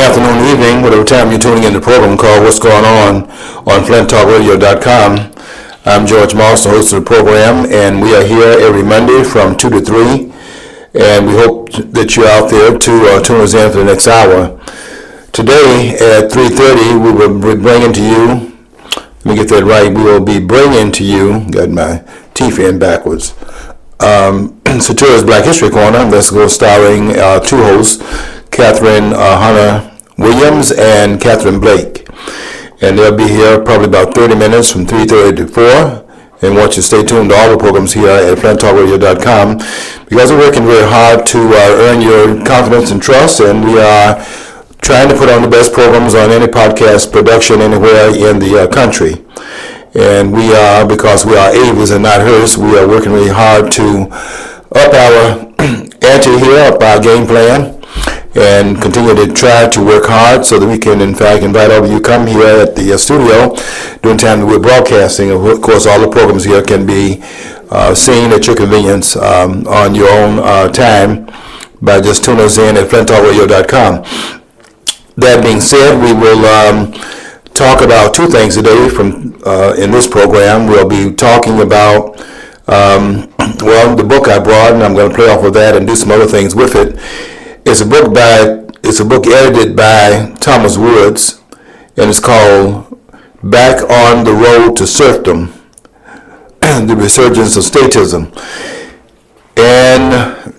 afternoon, evening, whatever time you're tuning in the program called What's Going On FlintTalkRadio.com. I'm George Moss, the host of the program, and we are here every Monday from 2 to 3, and we hope that you're out there to tune us in for the next hour. Today at 3:30, we will be bringing to you, let me get that right, we will be bringing to you, got my teeth in backwards, Satura's Black History Corner. That's going to starring two hosts, Catherine Hunter Williams and Catherine Blake. And they'll be here probably about 30 minutes from 3:30 to 4. And want you to stay tuned to all the programs here at FlintTalkRadio.com, because we're working very hard to earn your confidence and trust, and we are trying to put on the best programs on any podcast production anywhere in the country. And we are, because we are Ava's and not hers, we are working really hard to up our ante here, up our game plan, and continue to try to work hard so that we can, in fact, invite all of you to come here at the studio during the time that we're broadcasting. Of course, all the programs here can be seen at your convenience on your own time by just tuning us in at FlintTalkRadio.com. That being said, we will talk about two things today from in this program. We'll be talking about the book I brought, and I'm going to play off of that and do some other things with it. It's a book edited by Thomas Woods, and it's called Back on the Road to Serfdom, The Resurgence of Statism. And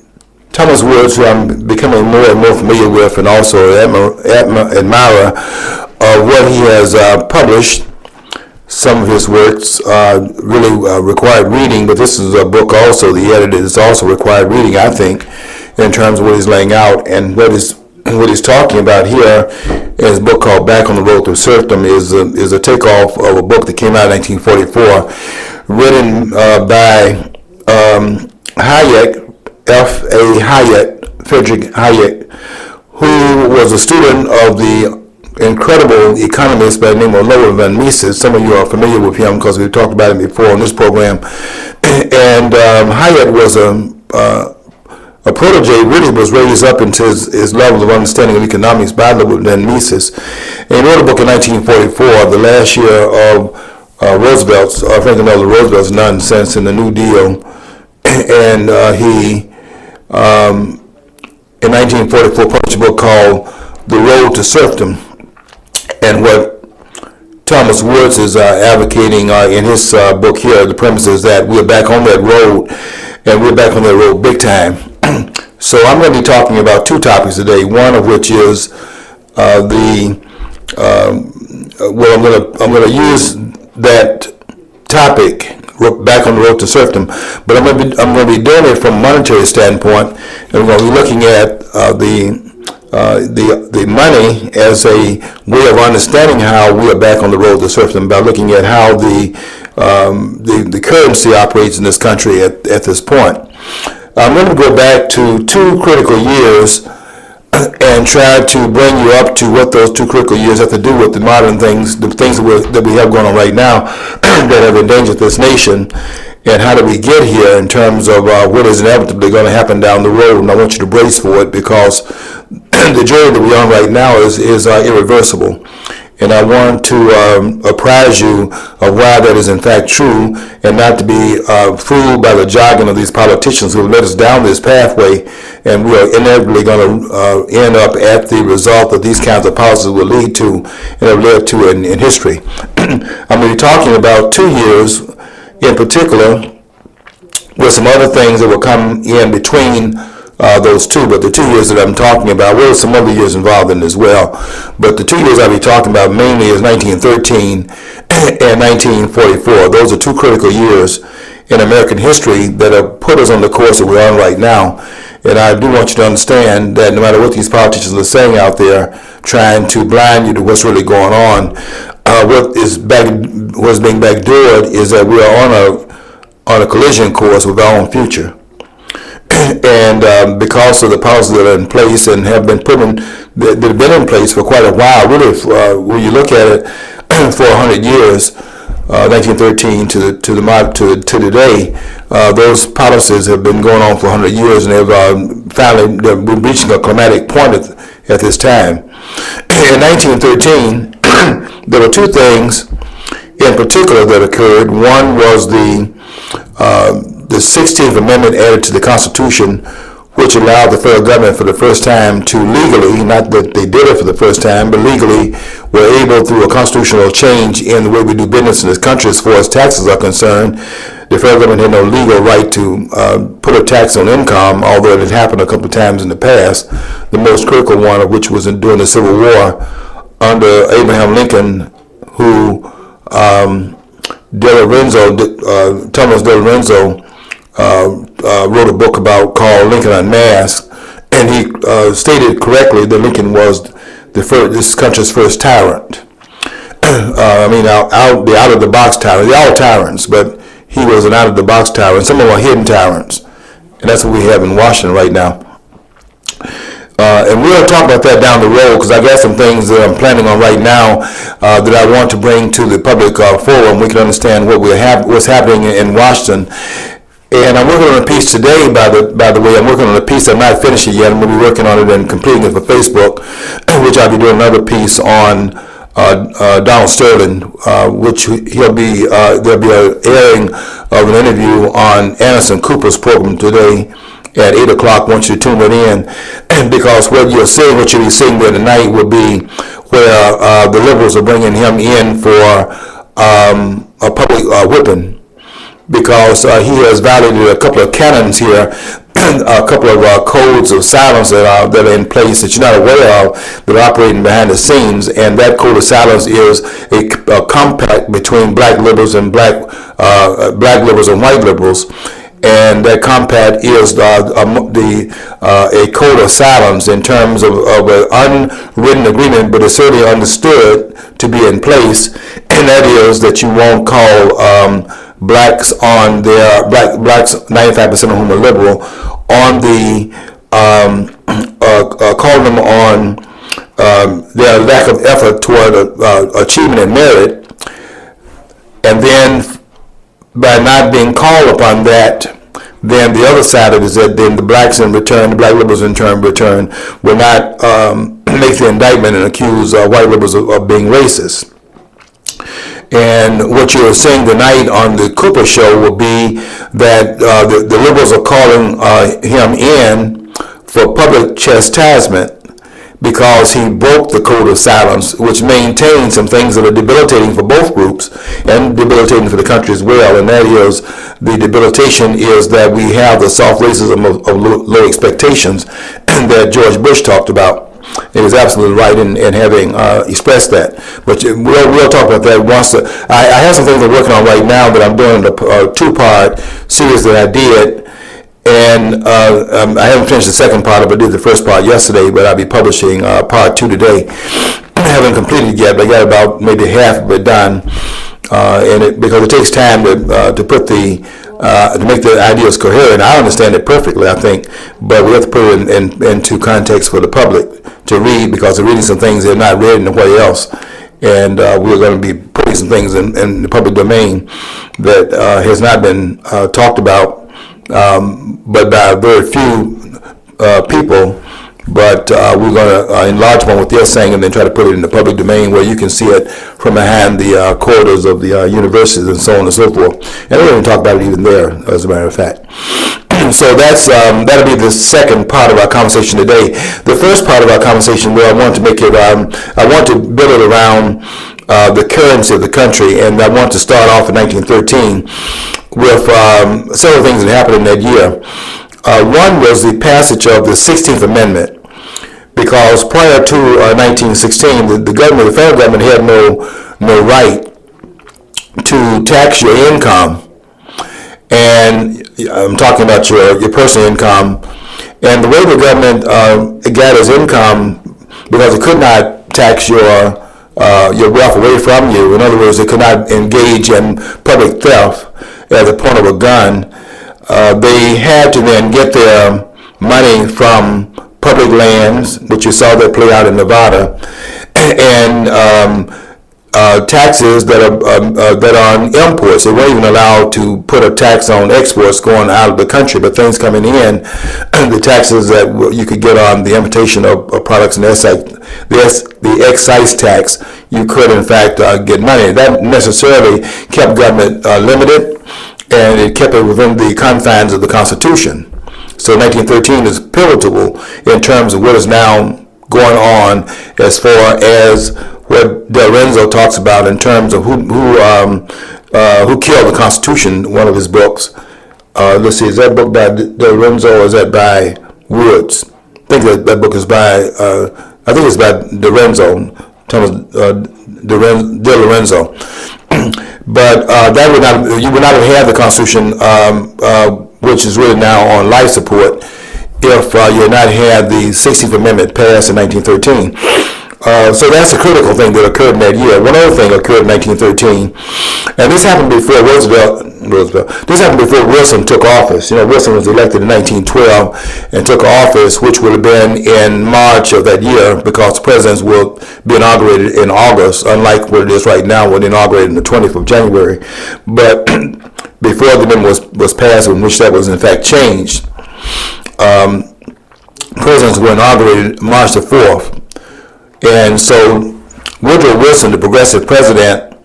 Thomas Woods, who I'm becoming more and more familiar with, and also admirer of what he has published. Some of his works really required reading, but this is a book also, the edited is also required reading, I think, in terms of what he's laying out. And what he's talking about here in his book called Back on the Road to Serfdom is a takeoff of a book that came out in 1944, written by Hayek, F.A. Hayek, Friedrich Hayek, who was a student of the incredible economist by the name of Lower van Mises. Some of you are familiar with him because we've talked about him before on this program. And Hayek was a protege, really was raised up into his level of understanding of economics by Lower van Mises. And he wrote a book in 1944, the last year of Franklin Delano Roosevelt's nonsense in the New Deal. And he, in 1944, published a book called The Road to Serfdom. And what Thomas Woods is advocating in his book here, the premise is that we're back on that road, and we're back on that road big time. So I'm going to be talking about two topics today. One of which is I'm going to use that topic, back on the road to serfdom, but I'm going to be doing it from a monetary standpoint, and we're going to be looking at the money as a way of understanding how we are back on the road to serfdom, by looking at how the currency operates in this country at this point. I'm going to go back to two critical years and try to bring you up to what those two critical years have to do with the modern things, the things that we have going on right now that have endangered this nation, and how do we get here in terms of what is inevitably going to happen down the road. And I want you to brace for it, because the journey that we're on right now is irreversible. And I want to apprise you of why that is in fact true, and not to be fooled by the jargon of these politicians who have led us down this pathway, and we are inevitably going to end up at the result that these kinds of policies will lead to and have led to in history. I'm going to be talking about 2 years in particular, with some other things that will come in between those two, but the 2 years that I'm talking about, well, some other years involved in it as well, but the 2 years I'll be talking about mainly is 1913 and 1944. Those are two critical years in American history that have put us on the course that we're on right now. And I do want you to understand that no matter what these politicians are saying out there, trying to blind you to what's really going on, what's being backdoored is that we are on a collision course with our own future. And because of the policies that are in place and have been in place for quite a while, really, when you look at it, for 100 years, 1913 to today, those policies have been going on for 100 years, and they're reaching a climatic point at this time. In 1913, there were two things in particular that occurred. One was the 16th Amendment added to the Constitution, which allowed the federal government for the first time to legally, not that they did it for the first time, but legally were able, through a constitutional change in the way we do business in this country as far as taxes are concerned. The federal government had no legal right to put a tax on income, although it had happened a couple of times in the past, the most critical one of which was during the Civil War under Abraham Lincoln, who Thomas De Lorenzo wrote a book called Lincoln Unmasked, and he stated correctly that Lincoln was this country's first tyrant. The out-of-the-box tyrant. They're all tyrants, but he was an out-of-the-box tyrant. Some of them are hidden tyrants, and that's what we have in Washington right now. And we'll talk about that down the road, because I got some things that I'm planning on right now that I want to bring to the public forum. We can understand what's happening in Washington. And I'm working on a piece today, by the way. I'm working on a piece. I'm not finished it yet. I'm going to be working on it and completing it for Facebook, which I'll be doing another piece on Donald Sterling, which there'll be an airing of an interview on Anderson Cooper's program today at 8 o'clock. I want you to tune it in, because what you'll be seeing there tonight will be where the liberals are bringing him in for a public whipping, because he has violated a couple of canons here, a couple of codes of silence that are in place that you're not aware of, that are operating behind the scenes. And that code of silence is a compact between black liberals and black liberals and white liberals. And that compact is a code of silence in terms of an unwritten agreement, but it's certainly understood to be in place, and that is that you won't call blacks on their blacks, 95% of whom are liberal, on the call them on their lack of effort toward achievement and merit, and then by not being called upon that, then the other side of it is that then the blacks in return, the black liberals in return, will not make the indictment and accuse white liberals of being racist. And what you're seeing tonight on the Cooper show will be that the liberals are calling him in for public chastisement, because he broke the code of silence, which maintains some things that are debilitating for both groups and debilitating for the country as well. And that is, the debilitation is that we have the soft racism of low expectations that George Bush talked about. He was absolutely right in having expressed that. But we'll talk about that once. I have some things I'm working on right now that I'm doing a two-part series that I did. And I haven't finished the second part of it. I did the first part yesterday, but I'll be publishing part 2 today. I haven't completed it yet, but I got about maybe half of it done. Because it takes time to put to make the ideas coherent. I understand it perfectly, I think, but we have to put it into context for the public to read, because they're reading some things they're not read anywhere else. And we're going to be putting some things in the public domain that has not been talked about, but by very few people. But we're going to enlarge on what they're saying and then try to put it in the public domain where you can see it from behind the corridors of the universities and so on and so forth. And we don't even talk about it even there, as a matter of fact. So that'll be the second part of our conversation today. The first part of our conversation, where I want to make it, I want to build it around the currency of the country, and I want to start off in 1913 with several things that happened in that year. One was the passage of the 16th Amendment, because prior to 1916, the government, the federal government, had no right to tax your income. And I'm talking about your personal income. And the way the government gathers income, because it could not tax your wealth away from you. In other words, it could not engage in public theft at the point of a gun. They had to then get their money from public lands, which you saw that play out in Nevada, and taxes that are on imports. They weren't even allowed to put a tax on exports going out of the country, but things coming in, the taxes that you could get on the importation of products and the excise tax, you could in fact get money. That necessarily kept government limited, and it kept it within the confines of the Constitution. So 1913 is pivotal in terms of what is now going on as far as what Del Renzo talks about in terms of who killed the Constitution. One of his books. Let's see, is that book by Del Renzo or is that by Woods? I think that book is by. I think it's by Del Renzo, Thomas Del Lorenzo. But that would not, you would not have had the Constitution, which is really now on life support, if you had not had the 16th Amendment passed in 1913. So that's a critical thing that occurred in that year. One other thing occurred in 1913, and this happened before Roosevelt. This happened before Wilson took office. You know, Wilson was elected in 1912 and took office, which would have been in March of that year, because presidents will be inaugurated in August, unlike what it is right now, when inaugurated on the 20th of January. But before the amendment was passed, in which that was in fact changed, presidents were inaugurated March the 4th. And so Woodrow Wilson, the progressive president,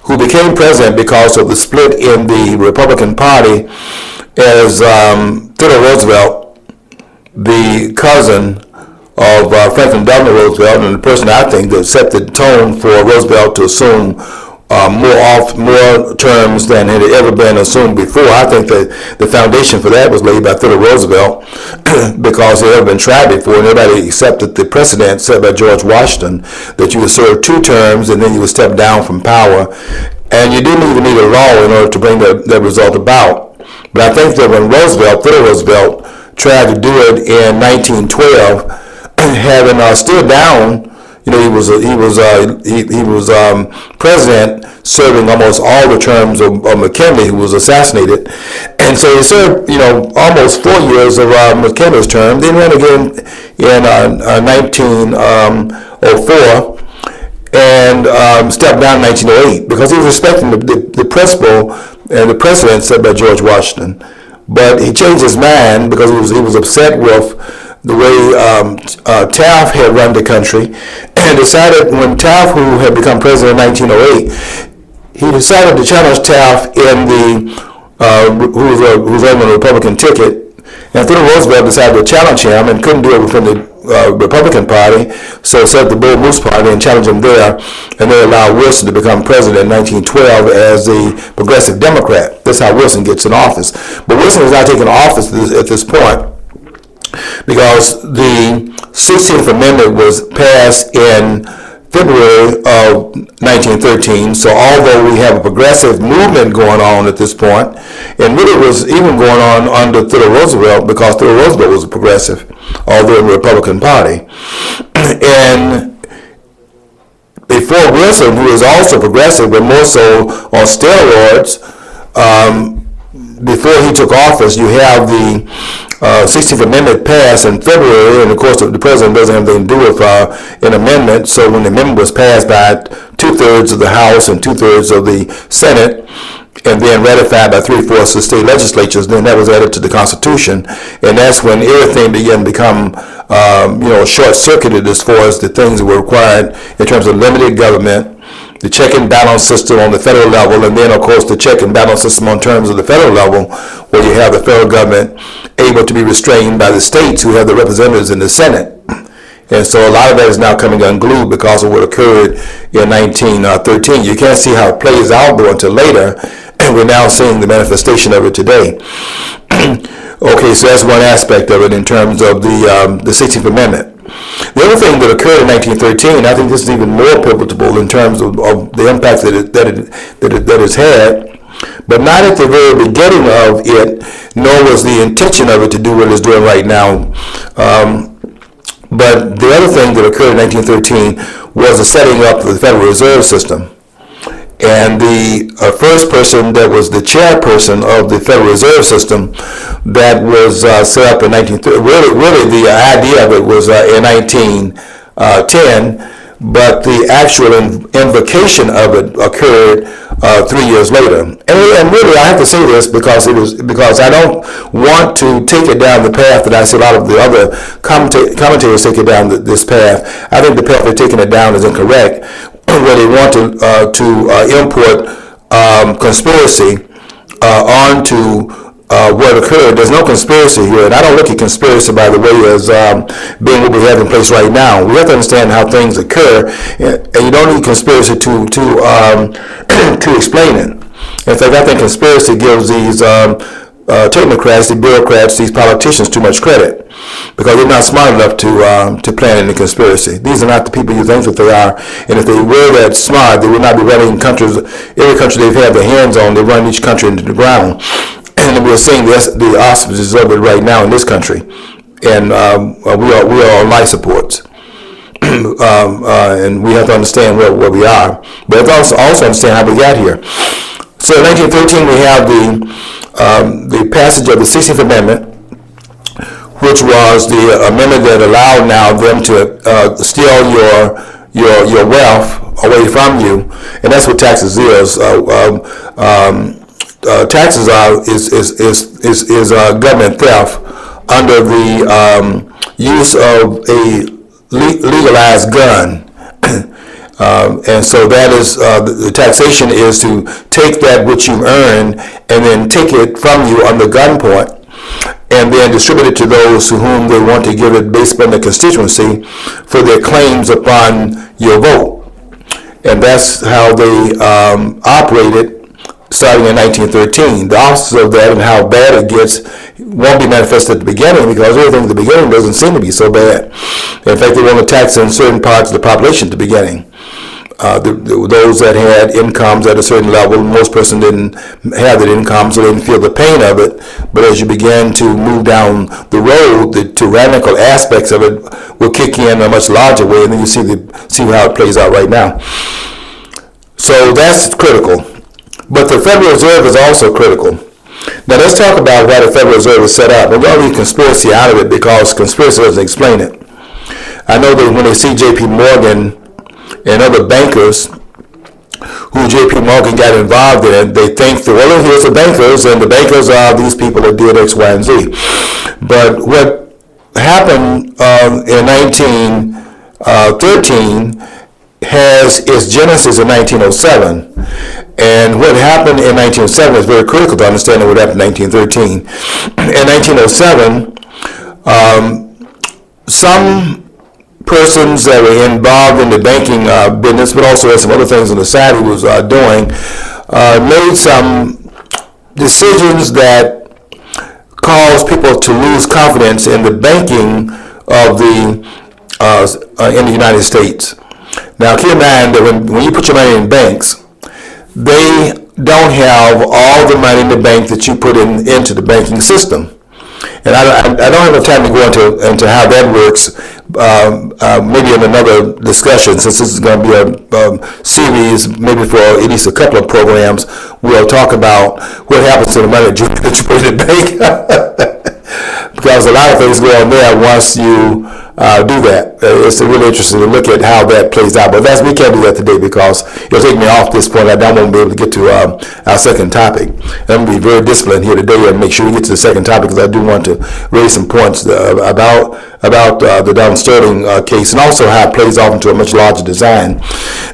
who became president because of the split in the Republican Party, as Theodore Roosevelt, the cousin of Franklin Delano Roosevelt, and the person I think that set the tone for Roosevelt to assume more terms than had ever been assumed before. I think that the foundation for that was laid by Theodore Roosevelt because it had been tried before, and everybody accepted the precedent set by George Washington that you would serve 2 terms and then you would step down from power, and you didn't even need a law in order to bring that result about. But I think that when Theodore Roosevelt tried to do it in 1912, having stood down. You know, he was president serving almost all the terms of McKinley, who was assassinated, and so he served, almost 4 years of McKinley's term. Then ran again in 1904 and stepped down in 1908 because he was respecting the principle and the precedent set by George Washington. But he changed his mind because he was upset with the way Taft had run the country, and decided, when Taft, who had become president in 1908, he decided to challenge Taft in who was on the Republican ticket, and Theodore Roosevelt decided to challenge him and couldn't do it within the Republican Party, so set the Bull Moose Party and challenged him there, and they allowed Wilson to become president in 1912 as the Progressive Democrat. That's how Wilson gets in office. But Wilson is not taking office at this point, because the 16th Amendment was passed in February of 1913. So although we have a progressive movement going on at this point, and really was even going on under Theodore Roosevelt, because Theodore Roosevelt was a progressive, although in the Republican Party. And before Wilson, who was also progressive, but more so on steroids, before he took office, you have the 16th Amendment passed in February, and of course the president doesn't have anything to do with an amendment. So when the amendment was passed by 2/3 of the House and 2/3 of the Senate, and then ratified by 3/4 of state legislatures, then that was added to the Constitution, and that's when everything began to become, short-circuited as far as the things that were required in terms of limited government, the check and balance system on the federal level, and then of course the check and balance system on terms of the federal level, where you have the federal government able to be restrained by the states who have the representatives in the Senate. And so a lot of that is now coming unglued because of what occurred in 1913. You can't see how it plays out though until later, and we're now seeing the manifestation of it today. Okay, so that's one aspect of it in terms of the 16th Amendment. The other thing that occurred in 1913, I think this is even more pivotal in terms of the impact that it's had, but not at the very beginning of it, nor was the intention of it to do what it's doing right now. But the other thing that occurred in 1913 was the setting up of the Federal Reserve System. And the first person that was the chairperson of the Federal Reserve System that was set up in 1930, really the idea of it was in 1910, but the actual invocation of it occurred 3 years later. And really, I have to say this because I don't want to take it down the path that I see a lot of the other commentators take it down this path. I think the path they're taking it down is incorrect, where they want to import conspiracy onto what occurred. There's no conspiracy here, and I don't look at conspiracy, by the way, as being what we have in place right now. We have to understand how things occur, and you don't need conspiracy to explain it. In fact, I think conspiracy gives these technocrats, the bureaucrats, these politicians too much credit, because they're not smart enough to plan any conspiracy. These are not the people you think that they are, and if they were that smart, they would not be running countries. Every country they've had their hands on, they run each country into the ground. And we're seeing the auspices of it right now in this country, and we are on life supports, and we have to understand where we are, but also understand how we got here. So in 1913 we have the passage of the 16th Amendment, which was the amendment that allowed now them to steal your wealth away from you, and that's what taxes is. Taxes is government theft under the use of a legalized gun, and so that is the taxation is to take that which you earn and then take it from you under gunpoint, and then distribute it to those to whom they want to give it based on the constituency for their claims upon your vote, and that's how they operated. Starting in 1913, the opposite of that and how bad it gets won't be manifested at the beginning, because everything at the beginning doesn't seem to be so bad. In fact, they want to tax in certain parts of the population at the beginning. Those that had incomes at a certain level, most person didn't have that income, so they didn't feel the pain of it. But as you begin to move down the road, the tyrannical aspects of it will kick in a much larger way, and then you see how it plays out right now. So that's critical. But the Federal Reserve is also critical. Now let's talk about why the Federal Reserve is set up. And we'll leave conspiracy out of it because conspiracy doesn't explain it. I know that when they see J.P. Morgan and other bankers who J.P. Morgan got involved in, they think that, well, here's the bankers, and the bankers are these people that did X, Y, and Z. But what happened in 1913 has its genesis in 1907. And what happened in 1907 is very critical to understanding what happened in 1913. In 1907, some persons that were involved in the banking business, but also had some other things on the side he was doing, made some decisions that caused people to lose confidence in the banking of in the United States. Now, keep in mind that when you put your money in banks, they don't have all the money in the bank that you put into the banking system. And I don't have enough time to go into how that works, maybe in another discussion, since this is going to be a series, maybe for at least a couple of programs. We'll talk about what happens to the money that you put in the bank. Because a lot of things go on there once you do that. It's really interesting to look at how that plays out. But we can't do that today because it'll take me off this point. I don't want to be able to get to our second topic. I'm going to be very disciplined here today and make sure we get to the second topic, because I do want to raise some points about the Donald Sterling case, and also how it plays off into a much larger design.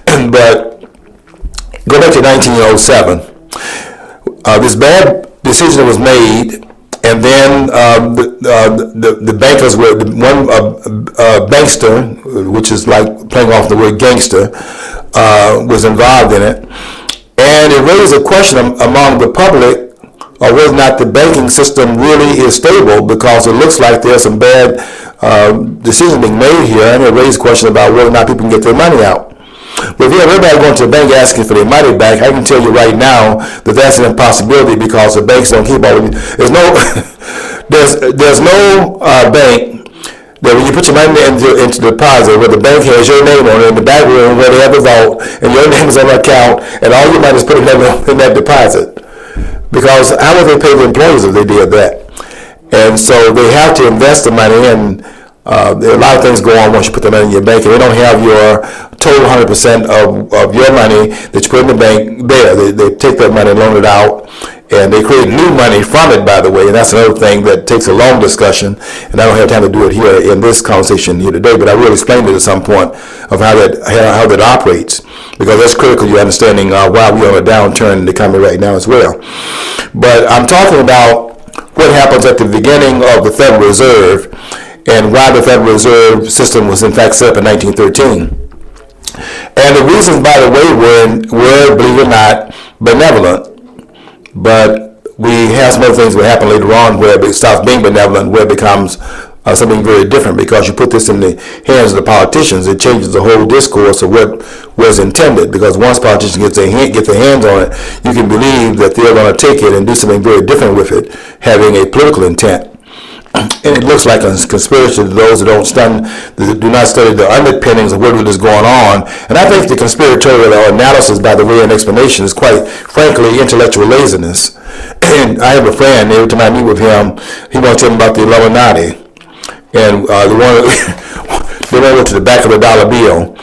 But go back to 1907. This bad decision was made. And then the bankers were one bankster, which is like playing off the word gangster, was involved in it, and it raised a question among the public of whether or not the banking system really is stable, because it looks like there's some bad decisions being made here, and it raised a question about whether or not people can get their money out. But if you have everybody going to the bank asking for their money back, I can tell you right now that that's an impossibility, because the banks don't keep all of it. There's no bank that when you put your money into deposit, where the bank has your name on it in the back room where they have the vault, and your name is on the account, and all your money is put in that deposit. Because how would they pay the employees if they did that? And so they have to invest the money in. There are a lot of things go on once you put the money in your bank, and they don't have your total 100% of your money that you put in the bank there. They take that money and loan it out, and they create new money from it, by the way, and that's another thing that takes a long discussion, and I don't have time to do it here in this conversation here today, but I will explain it at some point of how that operates, because that's critical to your understanding why we're on a downturn in the economy right now as well. But I'm talking about what happens at the beginning of the Federal Reserve and why the Federal Reserve System was in fact set up in 1913. And the reasons, by the way, were, believe it or not, benevolent. But we have some other things that happen later on where it stops being benevolent, where it becomes something very different, because you put this in the hands of the politicians, it changes the whole discourse of what was intended. Because once politicians get their hands on it, you can believe that they're going to take it and do something very different with it, having a political intent. And it looks like a conspiracy to those that do not study the underpinnings of what is going on. And I think the conspiratorial analysis, by the way, and explanation is quite frankly intellectual laziness. And I have a friend, every time I meet with him, he wants to tell me about the Illuminati. And they went to the back of the dollar bill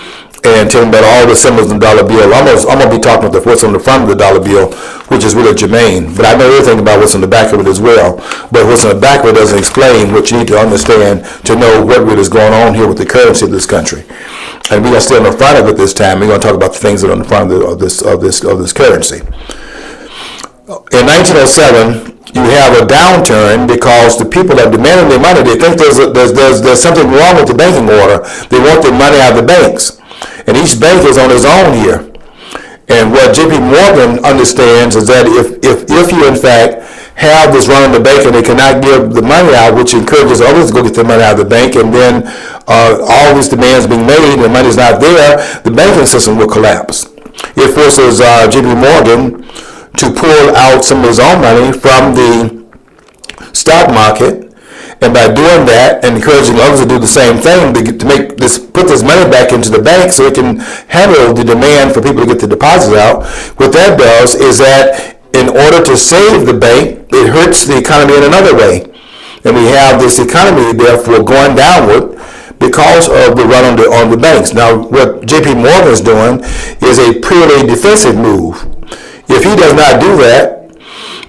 and tell me about all the symbols in the dollar bill. I'm going to be talking about what's on the front of the dollar bill, which is really germane. But I know everything about what's on the back of it as well. But what's on the back of it doesn't explain what you need to understand to know what really is going on here with the currency of this country. And we are still on the front of it this time. We're going to talk about the things that are on the front of this currency. In 1907, you have a downturn because the people that demanding their money, they think there's something wrong with the banking order. They want their money out of the banks. And each bank is on his own here. And what J.P. Morgan understands is that if you in fact have this run on the bank and they cannot give the money out, which encourages others to go get their money out of the bank, and then all these demands being made and the money's not there, the banking system will collapse. It forces J.P. Morgan to pull out some of his own money from the stock market. And by doing that and encouraging others to do the same thing to put this money back into the bank so it can handle the demand for people to get the deposits out, what that does is that in order to save the bank, it hurts the economy in another way. And we have this economy, therefore, going downward because of the run on the banks. Now, what J.P. Morgan is doing is a purely defensive move. If he does not do that,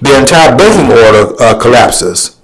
the entire banking order collapses.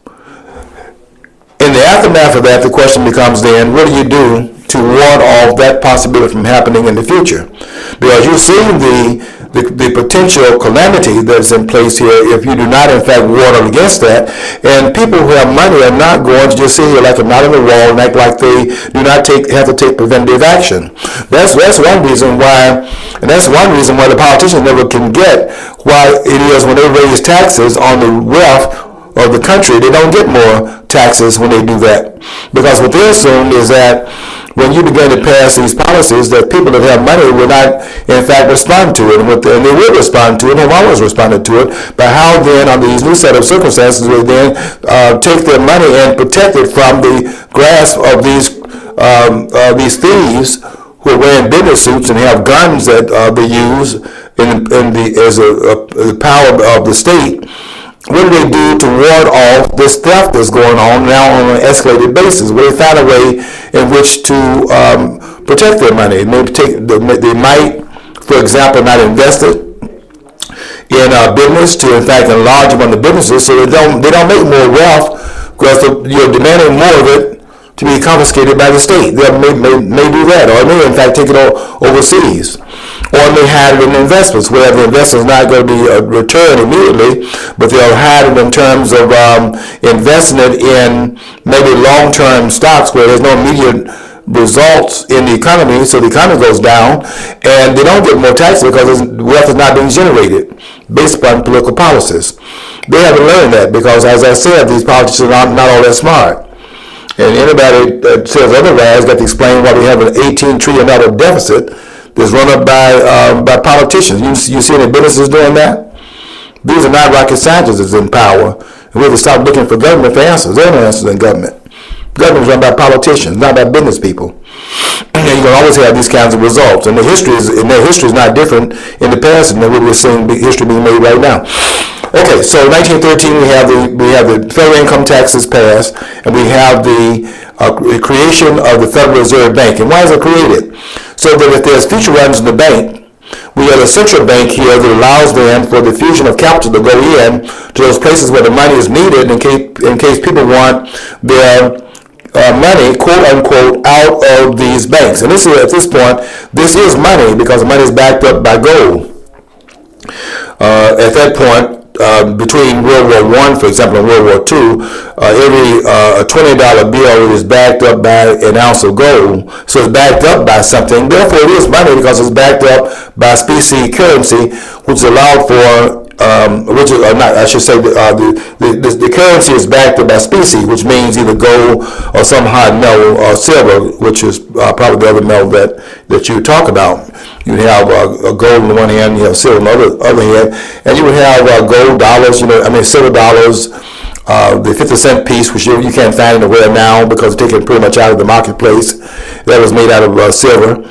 In the aftermath of that, the question becomes then, what do you do to ward off that possibility from happening in the future? Because you're seeing the potential calamity that's in place here if you do not, in fact, ward against that. And people who have money are not going to just sit here like a knot on the wall and act like they do not have to take preventative action. That's one reason why, and that's one reason why the politicians never can get why it is when they raise taxes on the wealth of the country, they don't get more taxes when they do that. Because what they assume is that when you begin to pass these policies, that people that have money will not, in fact, respond to it. And they will respond to it, and have always responded to it. But how then, under these new set of circumstances, will they then take their money and protect it from the grasp of these thieves who are wearing business suits and have guns that they use as the power of the state? What do they do to ward off this theft that's going on now on an escalated basis? Well, they found a way in which to protect their money. They might, for example, not invest it in business to, in fact, enlarge among the businesses so they don't make more wealth because you're demanding more of it to be confiscated by the state. They may do that, or may, in fact, take it overseas. Or they hide it in investments, where the investment is not going to be a return immediately, but they'll hide it in terms of investing it in maybe long-term stocks where there's no immediate results in the economy, so the economy goes down, and they don't get more taxes because wealth is not being generated based upon political policies. They haven't learned that because, as I said, these politicians are not all that smart. And anybody that says otherwise got to explain why we have an $18 trillion deficit that's run up by politicians. You see any businesses doing that? These are not rocket scientists in power. And we have to stop looking for government for answers. There are no answers in government. Government is run by politicians, not by business people. And you can always have these kinds of results. And their history is not different in the past than what we're seeing history being made right now. Okay, so 1913 we have the federal income taxes passed, and we have the creation of the Federal Reserve Bank. And why is it created? So that if there's future runs in the bank, we have a central bank here that allows then for the fusion of capital to go in to those places where the money is needed in case people want their money, quote unquote, out of these banks. And this is, at this point, this is money because the money is backed up by gold. At that point, between World War I, for example, and World War II, every $20 bill is backed up by an ounce of gold. So it's backed up by something. Therefore, it is money because it's backed up by specie currency, which is allowed for, which is not. I should say the currency is backed up by specie, which means either gold or some hard metal or silver, which is probably the other metal that you talk about. You have gold on the one hand, you have silver on the other hand, and you would have gold dollars, silver dollars, the 50-cent piece, which you can't find anywhere now because it's taken pretty much out of the marketplace. That was made out of silver.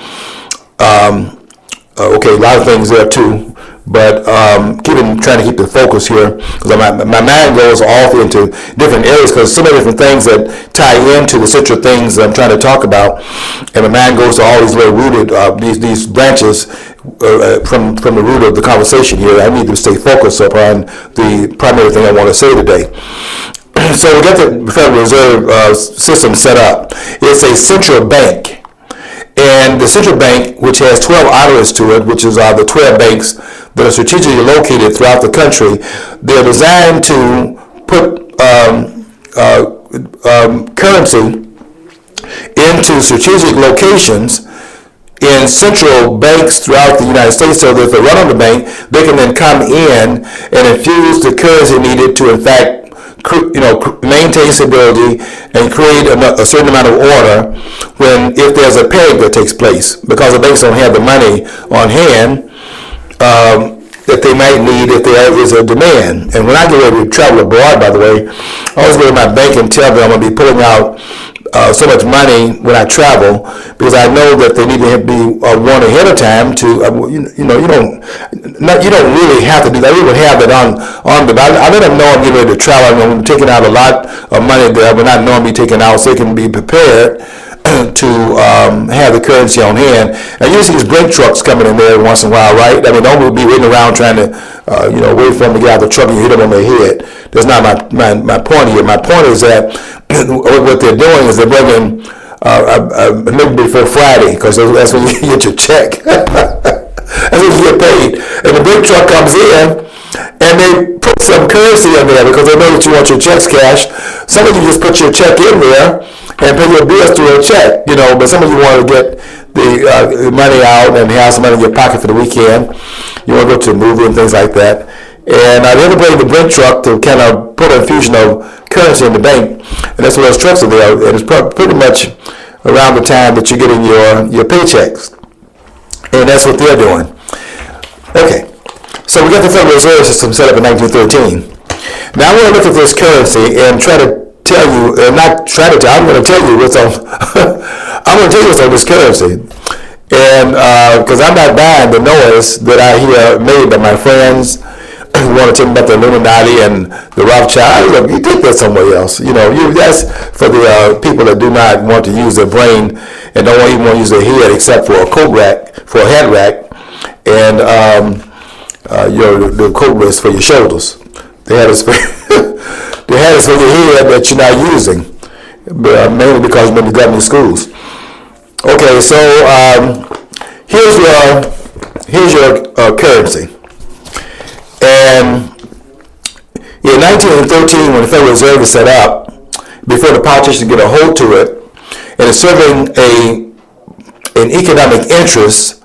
Okay, a lot of things there too. But trying to keep the focus here, because my mind goes off into different areas, because so many different things that tie into the central things that I'm trying to talk about, and my mind goes to all these little rooted these branches from the root of the conversation here. I need to stay focused upon the primary thing I want to say today. So we got the Federal Reserve system set up. It's a central bank. And the central bank, which has 12 auditors to it, which is the 12 banks that are strategically located throughout the country, they're designed to put currency into strategic locations in central banks throughout the United States, so that if they run on the bank, they can then come in and infuse the currency needed to, in fact, maintain stability and create a certain amount of order if there's a panic that takes place, because the banks don't have the money on hand that they might need if there is a demand. And when I get ready to travel abroad, by the way, I always go to my bank and tell them I'm going to be pulling out so much money when I travel, because I know that they need to be warned ahead of time to, you don't really have to do that. We would have it on but I let them know I'm getting ready to travel. I'm taking out a lot of money there, but not knowing be taken out, so they can be prepared to have the currency on hand. And you see these brake trucks coming in there once in a while, right? I mean, don't be waiting around trying to, wait for them to get out of the truck and you hit them on their head. That's not my point here. My point is that what they're doing is they're bringing maybe before Friday, because that's when you get your check. That's when you get paid. And the brake truck comes in, and they put some currency in there because they know that you want your checks cashed. Some of you just put your check in there and pay your bills through a check, but some of you want to get the money out and have some money in your pocket for the weekend. You want to go to a movie and things like that. And they ever bring the brake truck to kind of put a infusion of currency in the bank, and that's what those trucks are there. And it's pretty much around the time that you're getting your paychecks, and that's what they're doing. Okay, so we got the Federal Reserve System set up in 1913. Now I want to look at this currency and try to tell you, not try to tell, I'm going to tell you what's on. I'm going to tell you what's on this currency, and because I'm not buying the noise that I hear made by my friends who want to tell me about the Illuminati and the Rothschild. Look, you take that somewhere else. That's for the people that do not want to use their brain and don't even want to use their head except for a coat rack, for a head rack, and the coat rack for your shoulders. They had this for they had this for your head that you're not using, mainly because you're in the government schools. Okay, so here's your currency. And in 1913, when the Federal Reserve was set up, before the politicians get a hold to it, and it's serving an economic interest,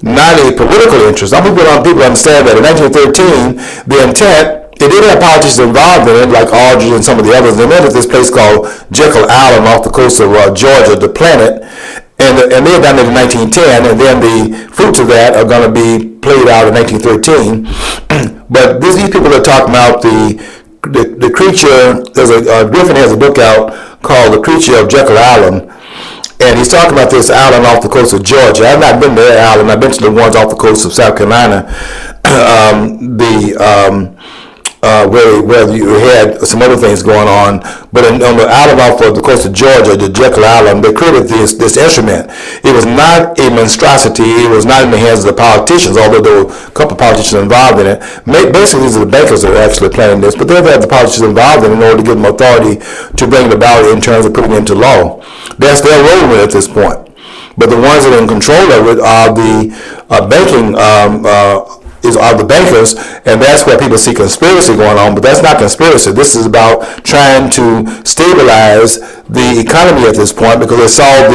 not a political interest. Some people understand that in 1913, the intent, they did have politicians involved in it, like Aldrich and some of the others. They met at this place called Jekyll Island off the coast of Georgia, the planet, and they had done it in 1910, and then the fruits of that are going to be played out in 1913. But these people are talking about the creature. Griffin has a book out called The Creature of Jekyll Island, and he's talking about this island off the coast of Georgia. I've not been to that island. I've been to the ones off the coast of South Carolina. where you had some other things going on. But on the island off of the coast of Georgia, the Jekyll Island, they created this instrument. It was not a monstrosity. It was not in the hands of the politicians, although there were a couple of politicians involved in it. Basically, these are the bankers that are actually planning this, but they've had the politicians involved in order to give them authority to bring it about in terms of putting it into law. That's their role with it at this point. But the ones that are in control of it are the banking are the bankers, and that's where people see conspiracy going on. But that's not conspiracy. This is about trying to stabilize the economy at this point, because they saw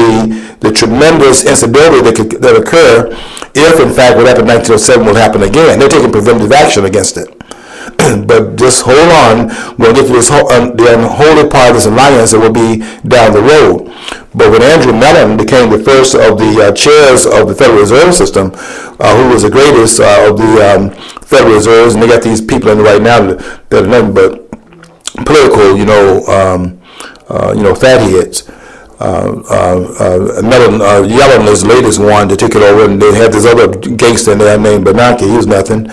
the tremendous instability that occur if, in fact, what happened in 1907 will happen again. They're taking preventive action against it. But just hold on. We'll get to this the unholy part of this alliance that will be down the road. But when Andrew Mellon became the first of the chairs of the Federal Reserve System, who was the greatest of the Federal Reserves, and they got these people in right now that are nothing but political, fatheads. Yellen is the latest one to take it over, and they had this other gangster in there named Bernanke. He was nothing.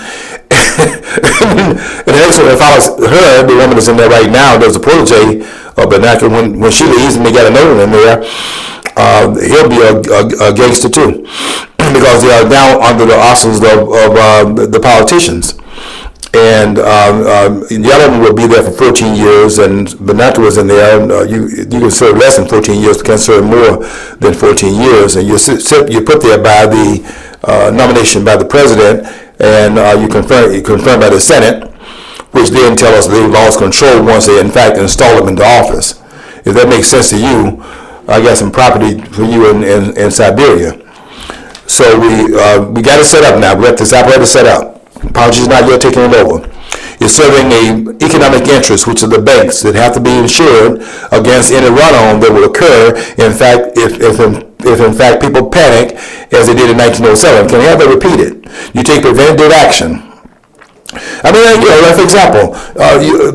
And actually, if I was her, the woman that's in there right now, there's a protege of Bernanke. When she leaves and they got another one in there, he'll be a gangster too, because they are now under the auspices of the politicians. And Yellen will be there for 14 years, and Bernanke was in there. You can serve less than 14 years, but can serve more than 14 years. And you're put there by the nomination by the president, and you confirmed by the Senate, which then tell us they lost control once they, in fact, install them into office. If that makes sense to you, I got some property for you in Siberia. So we got it set up now. We got this apparatus set up. Politics is not yet taking it over. It's serving an economic interest, which are the banks that have to be insured against any run-on that will occur. In fact, if in fact people panic, as they did in 1907, can we have that repeated? You take preventative action. I mean, for example,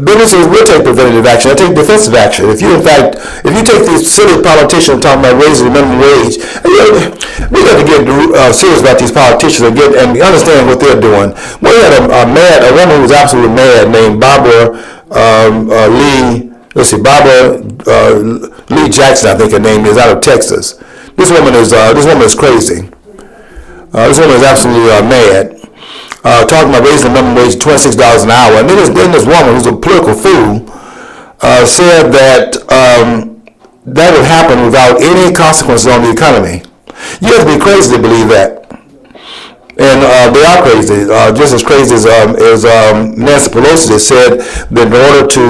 businesses will take preventative action. They take defensive action. If you take these silly politicians talking about raising the minimum wage, we got to get serious about these politicians and understand what they're doing. We had a woman who was absolutely mad named Barbara Lee Jackson, I think her name is, out of Texas. This woman is crazy. This woman is absolutely mad. Talking about raising the minimum wage to $26 an hour. And then this woman, who's a political fool, said that that would happen without any consequences on the economy. You have to be crazy to believe that. And they are crazy, just as crazy as Nancy Pelosi said that in order to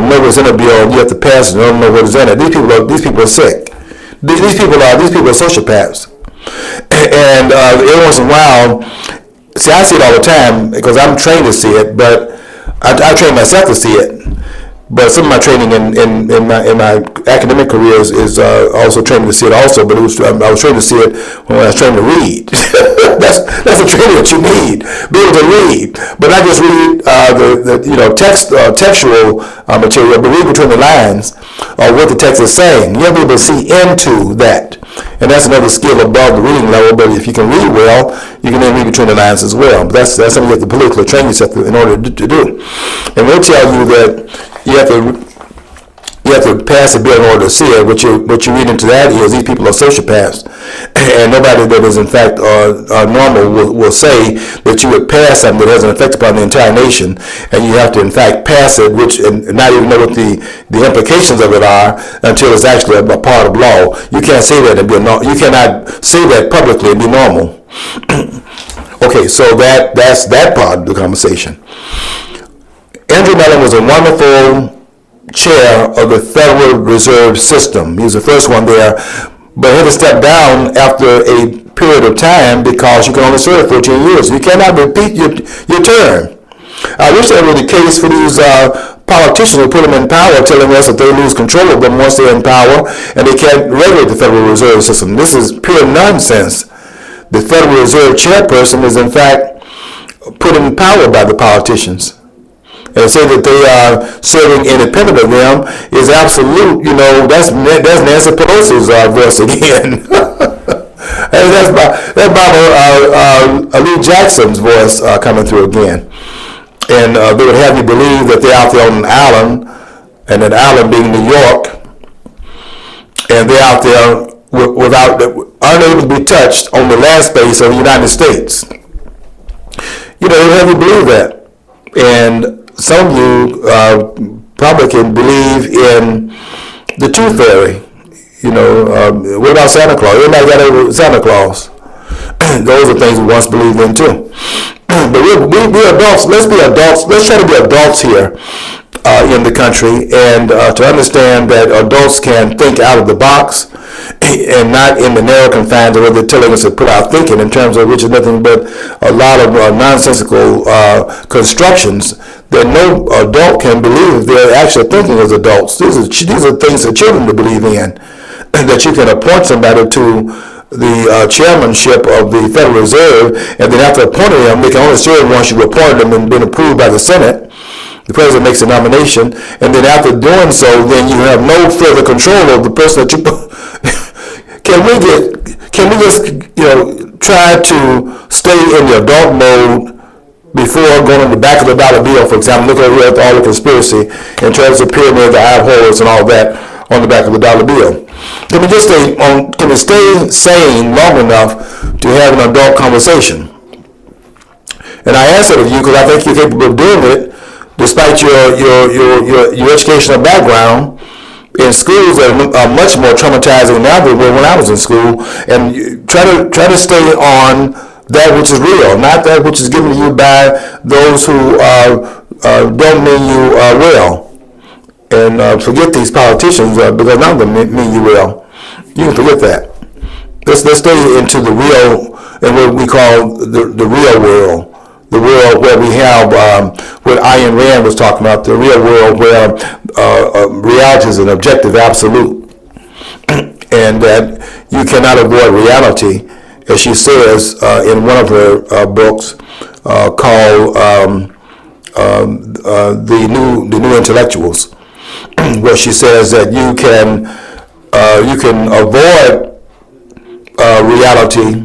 know what's in a bill, you have to pass it. You don't know what is in it. These people are sick. These people are sociopaths. And every once in a while, see, I see it all the time because I'm trained to see it, but I train myself to see it. But some of my training in my academic career is also training to see it also. But I was trained to see it when I was trained to read. that's the training that you need, be able to read. But not just read textual material, but read between the lines of what the text is saying. You have to be able to see into that. And that's another skill above the reading level. But if you can read well, you can then read between the lines as well. But that's something you have to politically train yourself to, in order to do. And we'll tell you that you have to pass a bill in order to see it. What you read into that is these people are sociopaths, and nobody that is in fact normal will say that you would pass something that has an effect upon the entire nation, and you have to in fact pass it, and not even know what the implications of it are until it's actually a part of law. You can't say that and be you cannot say that publicly and be normal. Okay, so that's that part of the conversation. Andrew Mellon was a wonderful chair of the Federal Reserve System. He was the first one there, but he had to step down after a period of time because you can only serve 14 years. You cannot repeat your term. I wish that were the case for these politicians who put them in power, telling us that they lose control of them once they're in power and they can't regulate the Federal Reserve System. This is pure nonsense. The Federal Reserve chairperson is in fact put in power by the politicians. And say that they are serving independent of them is absolute. That's Nancy Pelosi's voice again. That's Barbara Lee Jackson's voice coming through again. and they would have you believe that they're out there on an island, and that island being New York, and they're out there without, unable to be touched on the land space of the United States. You know, they would have you believe that. And some of you probably can believe in the Tooth Fairy. You know, what about Santa Claus? Everybody got over Santa Claus. Those are things we once believed in too. But we're adults. Let's be adults. Let's try to be adults here in the country, and to understand that adults can think out of the box and not in the narrow confines of what they're telling us to put our thinking, in terms of which is nothing but a lot of nonsensical constructions that no adult can believe if they're actually thinking as adults. These are things for children to believe in, that you can appoint somebody to the chairmanship of the Federal Reserve, and then after appointing them, they can only serve once you've appointed them and been approved by the Senate. The president makes a nomination, and then after doing so, then you have no further control of the person that you. Can we just try to stay in the adult mode before going on the back of the dollar bill, for example? Look over here at all the conspiracy in terms of pyramid, the eye holes, and all that on the back of the dollar bill. Can we just can we stay sane long enough to have an adult conversation? And I ask it of you because I think you're capable of doing it, despite your educational background in schools that are much more traumatizing now than when I was in school. And try to stay on that which is real, not that which is given to you by those who don't mean you well. And forget these politicians because none of them mean you well. You can forget that. Let's stay into the real, and what we call the real world. The world where we have what Ayn Rand was talking about, the real world where reality is an objective absolute, and that you cannot avoid reality, as she says in one of her books called the New Intellectuals, where she says that you can avoid reality,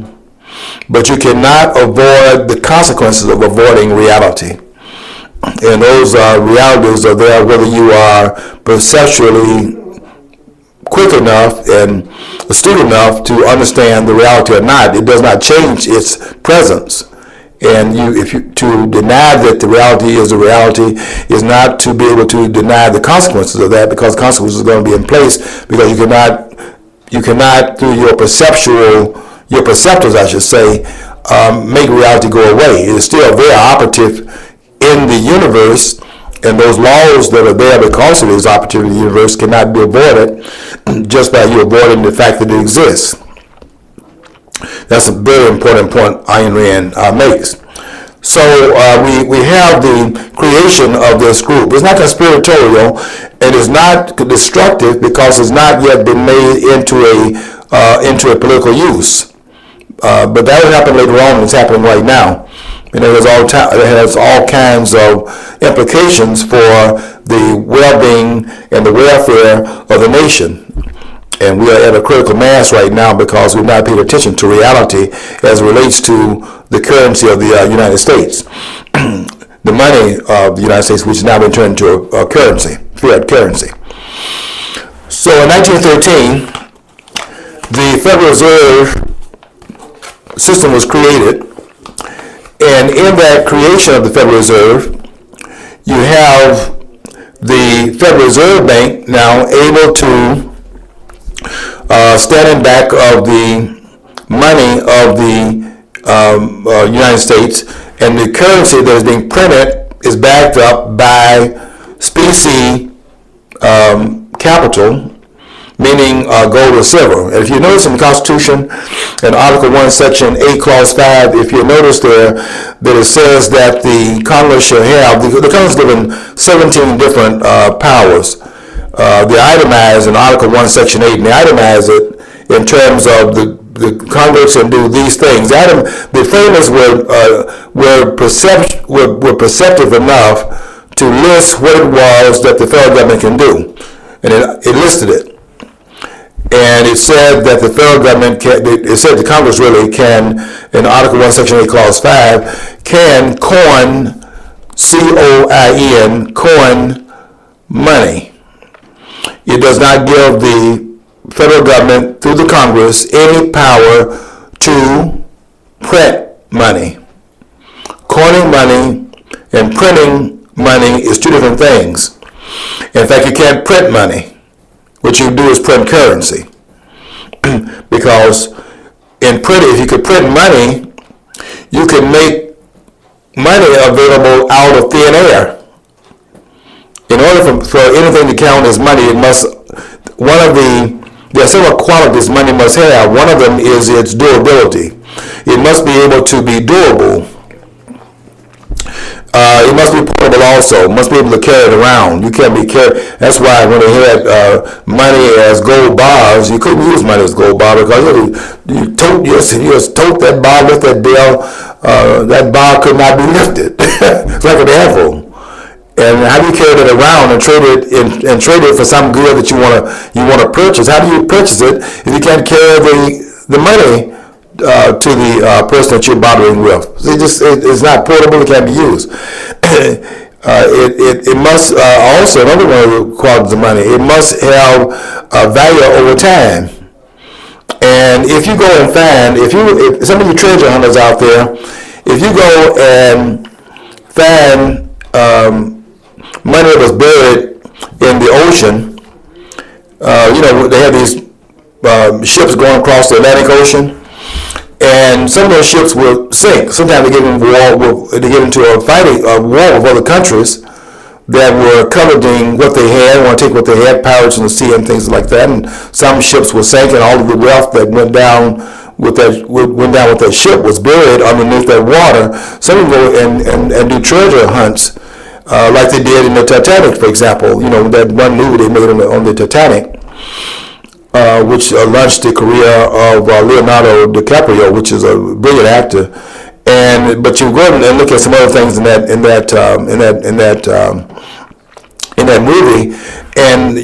but you cannot avoid the consequences of avoiding reality. And those realities are there whether you are perceptually quick enough and astute enough to understand the reality or not. It does not change its presence. And to deny that the reality is the reality is not to be able to deny the consequences of that, because consequences are going to be in place, because you cannot through your perceptors, I should say, make reality go away. It is still very operative in the universe, and those laws that are there because of its operative in the universe cannot be avoided just by you avoiding the fact that it exists. That's a very important point Ayn Rand makes. So we have the creation of this group. It's not conspiratorial, and it's not destructive because it's not yet been made into a political use. But that will happen later on. It's happening right now, and it has all kinds of implications for the well-being and the welfare of the nation. And we are at a critical mass right now because we've not paid attention to reality as it relates to the currency of the United States. The money of the United States, which has now been turned into a currency, fiat currency. So in 1913, the Federal Reserve system was created. And in that creation of the Federal Reserve, you have the Federal Reserve Bank now able to standing back of the money of the United States, and the currency that is being printed is backed up by specie capital, meaning gold or silver. And if you notice in the Constitution, in Article 1, Section 8, Clause 5, if you notice there that it says that the Congress shall have, the Congress is given 17 different powers. They itemize in Article 1, Section 8, and they itemize it in terms of the Congress can do these things. The framers were perceptive enough to list what it was that the federal government can do, and it listed it. And it said that the federal government it said the Congress really can, in Article 1, Section 8, Clause 5, can coin COIN, coin money. It does not give the federal government through the Congress any power to print money. Coining money and printing money is two different things. In fact, you can't print money. What you do is print currency. Because if you could print money, you can make money available out of thin air. In order for anything to count as money, there are several qualities money must have. One of them is its durability. It must be able to be durable. It must be portable also. It must be able to carry it around. You can't be carried. That's why when they had money as gold bars, you couldn't use money as gold bar because you just tote that bar, lift that bell. That bar could not be lifted. It's like an apple. And how do you carry that around and trade it for some good that you want to purchase? How do you purchase it if you can't carry the money to the person that you're bartering with? It's not portable. It can't be used. It must also, another one of the qualities of money, it must have value over time. And if you go and find, if some of you treasure hunters out there, if you go and find money that was buried in the ocean, they have these ships going across the Atlantic Ocean. And some of those ships will sink. Sometimes they get into a war with other countries that were coveting what they had, want to take what they had, pirates in the sea and things like that. And some ships were sank, and all of the wealth that went down with that ship was buried underneath that water. Some of them go and do treasure hunts, like they did in the Titanic, for example. That one movie they made on the Titanic. Which launched the career of Leonardo DiCaprio, which is a brilliant actor. But you go and look at some other things in that movie, and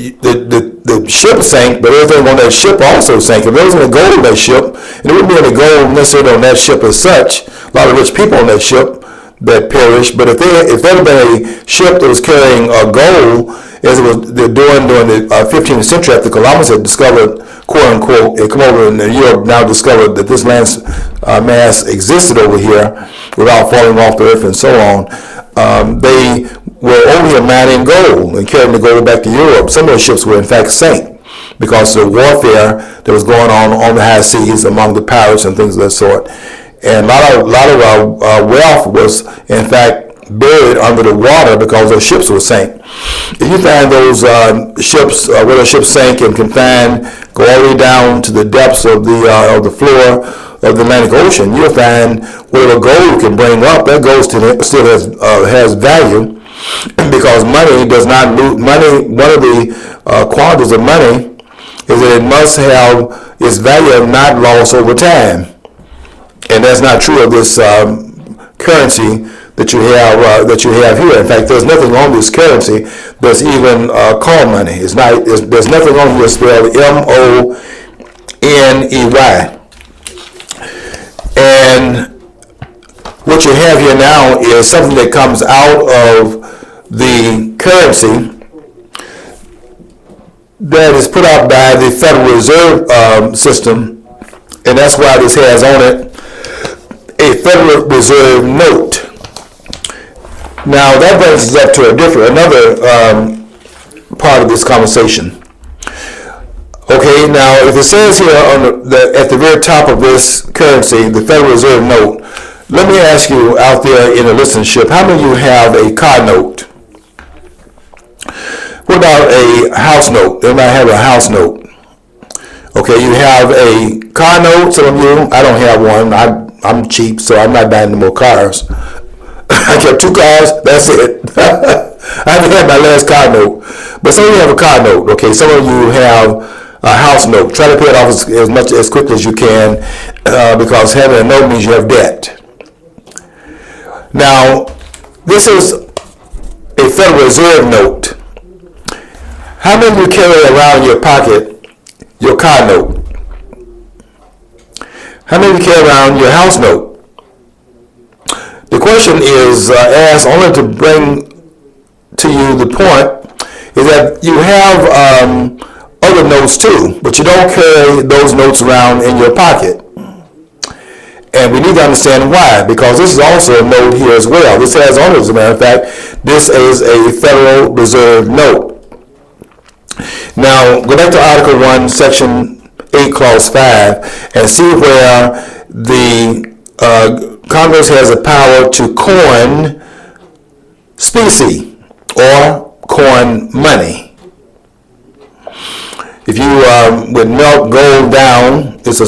the ship sank, but everything on that ship also sank. If there wasn't any gold on that ship, and there wouldn't be any gold necessarily on that ship as such, a lot of rich people on that ship that perished. But if there had been a ship that was carrying gold, as it was during the 15th century, after Columbus had discovered, quote unquote, it come over in Europe, now discovered that this land mass existed over here without falling off the earth and so on. They were over here mining gold and carrying the gold back to Europe. Some of those ships were in fact sank because of the warfare that was going on the high seas among the pirates and things of that sort. And a lot of wealth was in fact buried under the water because those ships were sank. If you find those ships, where the ships sank and can go all the way down to the depths of the floor of the Atlantic Ocean, you'll find whatever gold you can bring up, that gold still has value, because money does not lose. Money, one of the qualities of money is that it must have its value not lost over time, and that's not true of this currency that you have here. In fact, there's nothing on this currency that's even called money. There's nothing on here spelled MONEY. And what you have here now is something that comes out of the currency that is put out by the Federal Reserve System, and that's why this has on it a Federal Reserve note. Now that brings us up to another part of this conversation. Okay, now if it says here at the very top of this currency, the Federal Reserve note, let me ask you out there in the listenership, how many of you have a car note? What about a house note? Everybody have a house note? Okay, you have a car note. Some of you, I don't have one. I'm cheap, so I'm not buying any more cars. I kept 2 cars, that's it. I haven't had my last car note. But some of you have a car note, okay? Some of you have a house note. Try to pay it off as quickly as you can, because having a note means you have debt. Now, this is a Federal Reserve note. How many of you carry around in your pocket your car note? How many of you carry around your house note? The question is asked only to bring to you the point is that you have other notes too, but you don't carry those notes around in your pocket. And we need to understand why, because this is also a note here as well. This has on it, as a matter of fact, this is a Federal Reserve note. Now, go back to Article 1, Section 8, Clause 5, and see where the Congress has the power to coin specie or coin money. If you would melt gold down, it's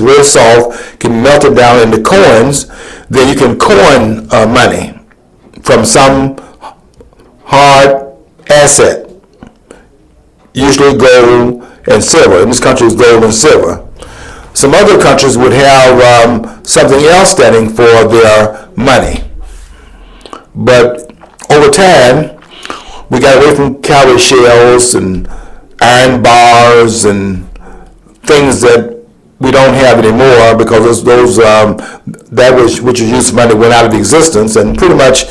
real soft, can melt it down into coins, then you can coin money from some hard asset, usually gold and silver. In this country, it's gold and silver. Some other countries would have something else standing for their money. But over time, we got away from cowrie shells and iron bars and things that we don't have anymore, because that which is used for money went out of existence, and pretty much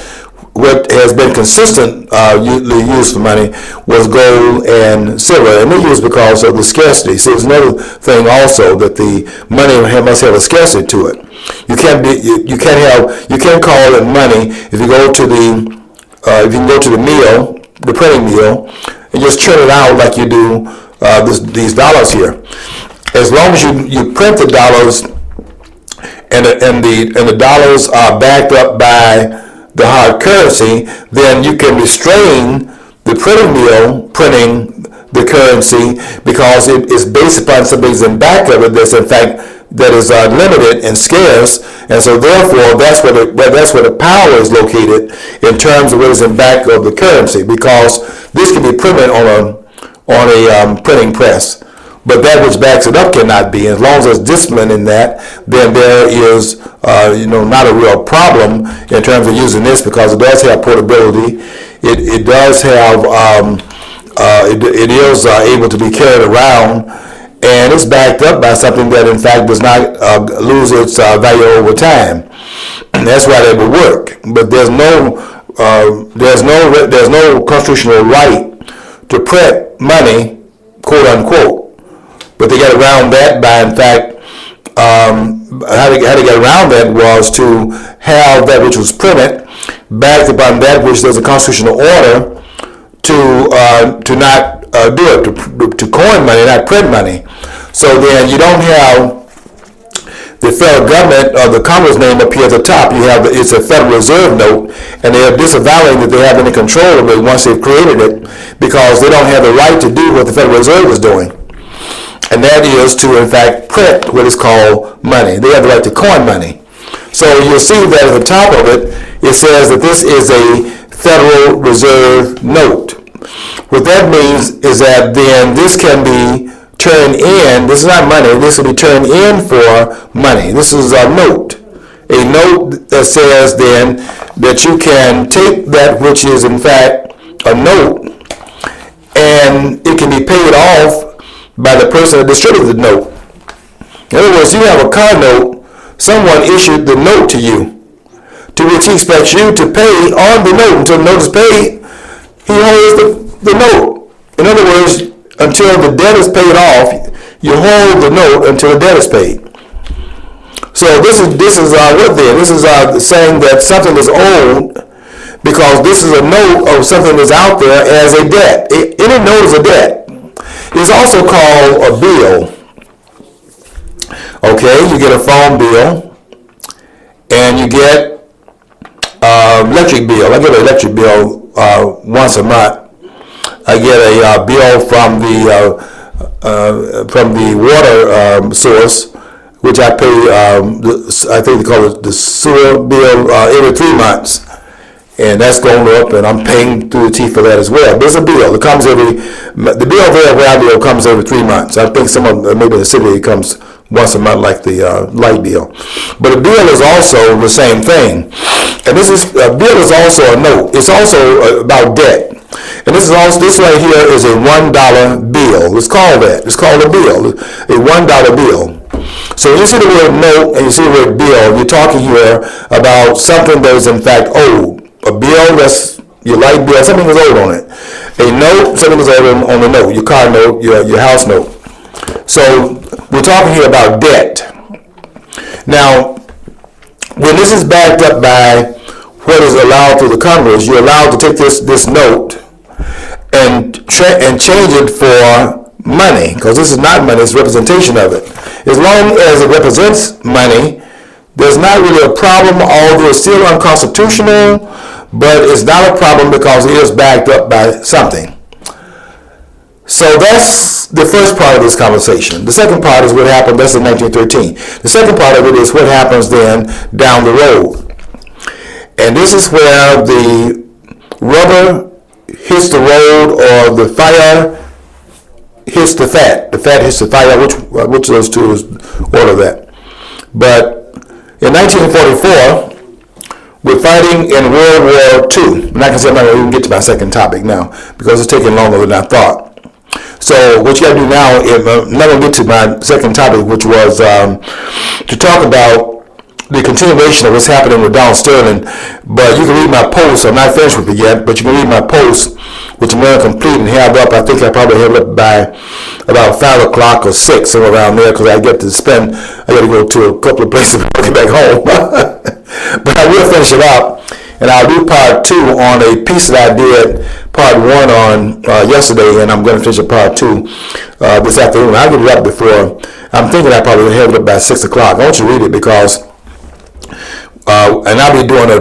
what has been consistent used for money was gold and silver, and they used because of the scarcity. See, there's another thing also, that the money must have a scarcity to it. You can't call it money if you go to the mill, the printing mill, and just churn it out like you do these dollars here. As long as you print the dollars and the dollars are backed up by the hard currency, then you can restrain the printing mill printing the currency, because it is based upon something that's in back of it that is limited and scarce, and so therefore that's where the power is located in terms of what is in back of the currency, because this can be printed on a printing press. But that which backs it up cannot be. As long as there's discipline in that, then there is, not a real problem in terms of using this, because it does have portability. It does have, it is able to be carried around, and it's backed up by something that, in fact, does not lose its value over time. And that's why that would work. But there's no constitutional right to print money, quote unquote. But they got around that by, in fact, how they get around that was to have that which was printed backed upon that which there's a constitutional order to not do it, to coin money, not print money. So then you don't have the federal government or the Congress name up here at the top. It's a Federal Reserve note, and they are disavowing that they have any control of it once they've created it, because they don't have the right to do what the Federal Reserve is doing. And that is to, in fact, print what is called money. They have the right to coin money. So you'll see that at the top of it, it says that this is a Federal Reserve note. What that means is that then this can be turned in. This is not money. This will be turned in for money. This is a note. A note that says then that you can take that which is, in fact, a note, and it can be paid off by the person that distributed the note. In other words, you have a car note, someone issued the note to you, to which he expects you to pay on the note. Until the note is paid, he holds the note. In other words, until the debt is paid off, you hold the note until the debt is paid. So this is what then? This is saying that something is owed, because this is a note of something that's out there as a debt. Any note is a debt. It's also called a bill. Okay, you get a phone bill, and you get electric bill. I get an electric bill once a month. I get a bill from the water source, which I pay. I think they call it the sewer bill every 3 months. And that's going up, and I'm paying through the teeth for that as well. But it's a bill. It comes the bill there where I live comes every 3 months. I think maybe in the city it comes once a month, like the light bill. But a bill is also the same thing. And a bill is also a note. It's also about debt. And this right here is a $1 bill. It's called that. It's called a bill, a $1 bill. So when you see the word note and you see the word bill, you're talking here about something that is in fact old. A bill, that's your light bill, something is old on it. A note, something is old on the note, your car note, your house note. So we're talking here about debt. Now, when this is backed up by what is allowed through the Congress, you're allowed to take this note and change it for money, because this is not money, it's representation of it. As long as it represents money, there's not really a problem, although it's still unconstitutional, but it's not a problem because it is backed up by something. So that's the first part of this conversation. The second part is what happened, that's in 1913. The second part of it is what happens then down the road. And this is where the rubber hits the road, or the fire hits the fat. The fat hits the fire, which of those two is order that. But in 1944, we're fighting in World War II. And I can say I'm not going to even get to my second topic now, because it's taking longer than I thought. So what you got to do now, I'm not going to get to my second topic, which was to talk about the continuation of what's happening with Donald Sterling. But you can read my post. I'm not finished with it yet, but you can read my post, which I'm going to complete and have up. I think I probably have it up by about 5 o'clock or 6, somewhere around there, because I got to go to a couple of places before I get back home. But I will finish it up, and I'll do part 2 on a piece that I did part 1 on yesterday, and I'm going to finish up part 2 this afternoon. I'll get it up before. I'm thinking I probably have it up by 6 o'clock. I want you to read it because and I'll be doing a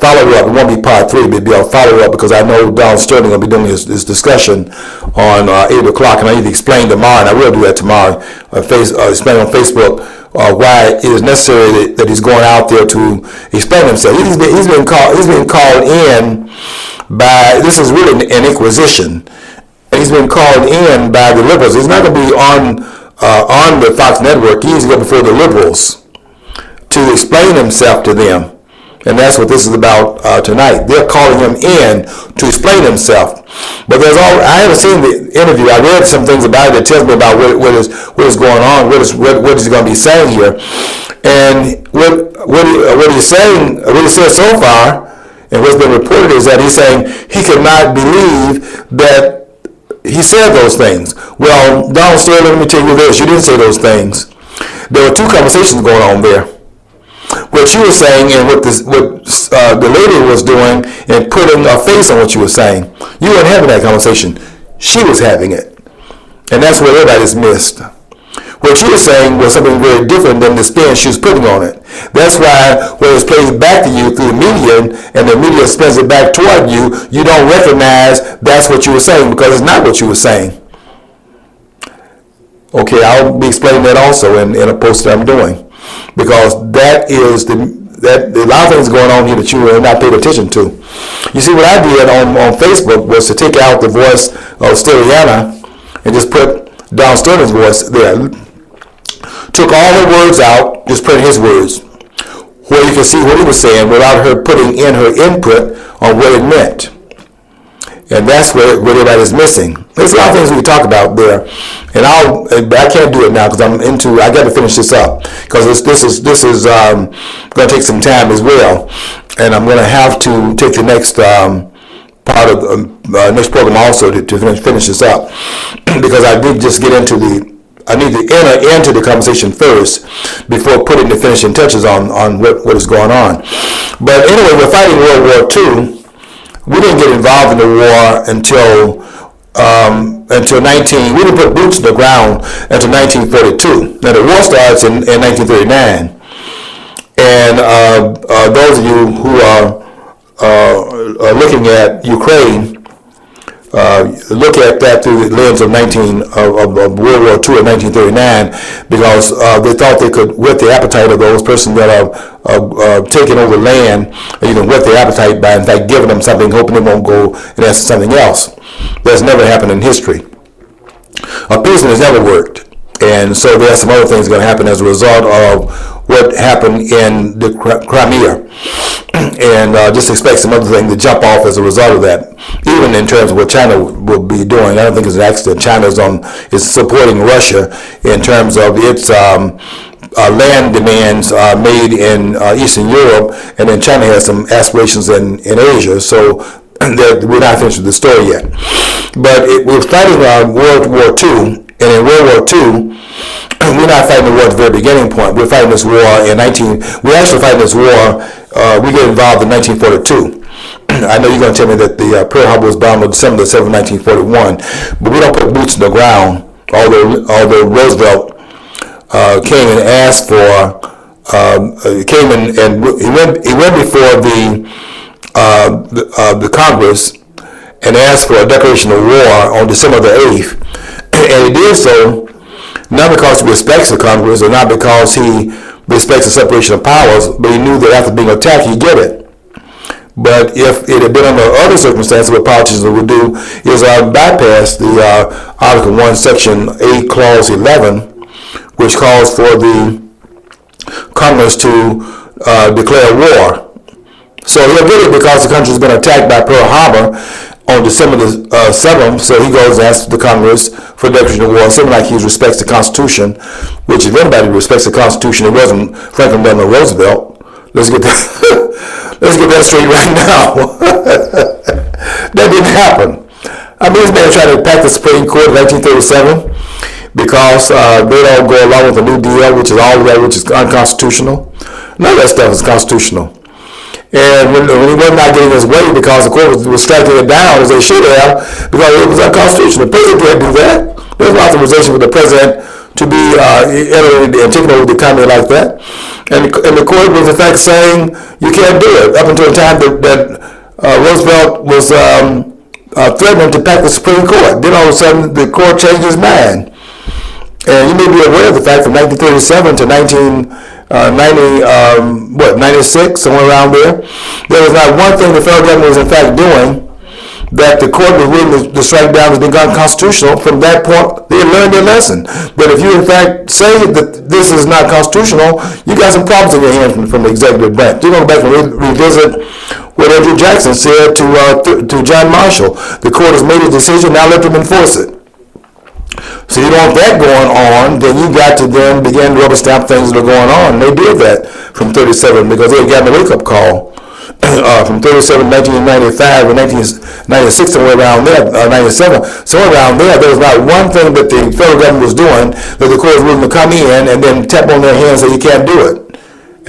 follow-up. It won't be part 3, but it'll be a follow-up, because I know Donald Sterling will be doing this discussion on 8 o'clock, and I need to explain tomorrow, and I will do that tomorrow, explain on Facebook why it is necessary that he's going out there to explain himself. He's been called in by, this is really an inquisition, and he's been called in by the liberals. He's not going to be on the Fox Network. He needs to go before the liberals to explain himself to them. And that's what this is about tonight. They're calling him in to explain himself. But I haven't seen the interview. I read some things about it that tells me about what is going on, what is he going to be saying here. And what he's saying, what he said so far, and what's been reported, is that he's saying he could not believe that he said those things. Well, Donald Sterling, let me tell you this. You didn't say those things. There were 2 conversations going on there. What you were saying and what the lady was doing, and putting a face on what you were saying. You weren't having that conversation. She was having it. And that's what everybody's missed. What you were saying was something very different than the spin she was putting on it. That's why when it's played back to you through the media, and the media spins it back toward you, you don't recognize that's what you were saying, because it's not what you were saying. Okay, I'll be explaining that also in a post that I'm doing. Because that is a lot of things going on here that you have not paid attention to. You see, what I did on Facebook was to take out the voice of Sterliana and just put Donald Sterling's voice there. Took all the words out, just put his words, where you can see what he was saying without her putting in her input on what it meant. And that's what everybody's missing. There's a lot of things we can talk about there, and I can't do it now because I got to finish this up, because this is going to take some time as well, and I'm going to have to take the next part of the next program also to finish this up, because I did just get into I need to enter into the conversation first before putting the finishing touches on what is going on. But anyway, we're fighting World War II. We didn't get involved in the war until we didn't put boots on the ground until 1942. Now the war starts in 1939, and those of you who are looking at Ukraine, look at that through the lens of World War II in 1939, because they thought they could whet the appetite of those persons that are taking over land, and you can whet their appetite by, in fact, giving them something, hoping they won't go and ask something else. That's never happened in history. A prison has never worked, and so there are some other things going to happen as a result of what happened in the Crimea. and just expect some other thing to jump off as a result of that. Even in terms of what China will be doing, I don't think it's an accident. China is supporting Russia in terms of its land demands made in Eastern Europe, and then China has some aspirations in Asia. So we're not finished with the story yet. But we're fighting World War II, and in World War II, we're not fighting the war at the very beginning point. We're fighting this war we're actually fighting this war, we get involved in 1942. I know you're going to tell me that the Pearl Harbor was bombed on December 7, 1941, but we don't put boots in the ground, although Roosevelt came and asked for, came and he went before the Congress and asked for a declaration of war on December the 8th, and he did so not because he respects the Congress or not because he respects the separation of powers, but he knew that after being attacked, he'd get it. But if it had been under other circumstances, what politicians would do is bypass the Article 1, Section 8, Clause 11, which calls for the Congress to declare war. So he'll get it because the country's been attacked by Pearl Harbor on December the 7th, so he goes and asks the Congress for a declaration of war, something like he respects the Constitution, which if anybody respects the Constitution, it wasn't Franklin Delano Roosevelt. Let's get that straight right now. That didn't happen. I mean, this man tried to pack the Supreme Court in 1937 because they don't go along with the New Deal, which is all that, which is unconstitutional. None of that stuff is constitutional. And when he was not getting his way because the court was striking it down as they should have because it was unconstitutional. The president can't do that. There's no authorization for the president to be entering and taking over the economy like that. And the court was in fact saying you can't do it up until the time that Roosevelt was threatening to pack the Supreme Court. Then all of a sudden the court changed his mind. And you may be aware of the fact from 1937 to 96, somewhere around there was not one thing the federal government was in fact doing that the court was willing to strike down as being unconstitutional. From that point, they learned their lesson. But if you in fact say that this is not constitutional, you got some problems in your hands from the executive branch. You're going to go back and revisit what Andrew Jackson said to John Marshall. The court has made a decision, now let them enforce it. So you don't want that going on, then you got to then begin to rubber stamp things that are going on. And they did that from 37 because they had gotten a wake-up call. From 37 to 1995 and 1996, somewhere around there, 97, somewhere around there was not one thing that the federal government was doing that the court was willing to come in and then tap on their hands and say you can't do it.